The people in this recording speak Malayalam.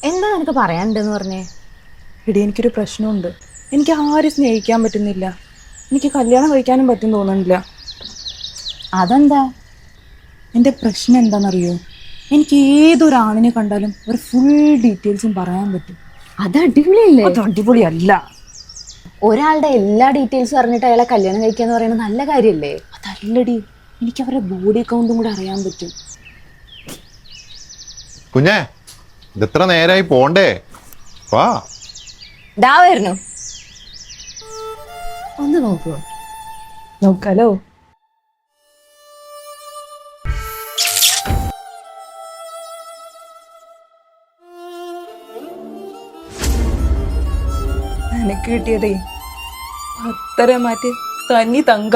എന്താ നിനക്ക് പറയാനുണ്ടെന്ന് പറഞ്ഞേ? എടി, എനിക്കൊരു പ്രശ്നമുണ്ട്. എനിക്ക് ആരും സ്നേഹിക്കാൻ പറ്റുന്നില്ല. എനിക്ക് കല്യാണം കഴിക്കാനും പറ്റും തോന്നുന്നില്ല. അതെന്താ? എൻ്റെ പ്രശ്നം എന്താണെന്നറിയോ? എനിക്ക് ഏതൊരാണിനെ കണ്ടാലും ഒരു ഫുൾ ഡീറ്റെയിൽസും പറയാൻ പറ്റും. അത് അടിപൊളിയല്ലേ? അത് അടിപൊളിയല്ല. ഒരാളുടെ എല്ലാ ഡീറ്റെയിൽസും അറിഞ്ഞിട്ട് അയാളെ കല്യാണം കഴിക്കാന്ന് പറയുന്നത് നല്ല കാര്യല്ലേ? അതല്ലടി, എനിക്ക് അവരുടെ ബോഡി അക്കൗണ്ടും കൂടെ അറിയാൻ പറ്റും. കുഞ്ഞേ, ഇതെത്ര നേരായി പോണ്ടേ? വാ. ദാ വരുന്നു. ഒന്ന് നോക്കുവോ? നോക്കാലോ. എനിക്ക് കിട്ടിയതേ അത്തര മാറ്റി തനി തങ്ക.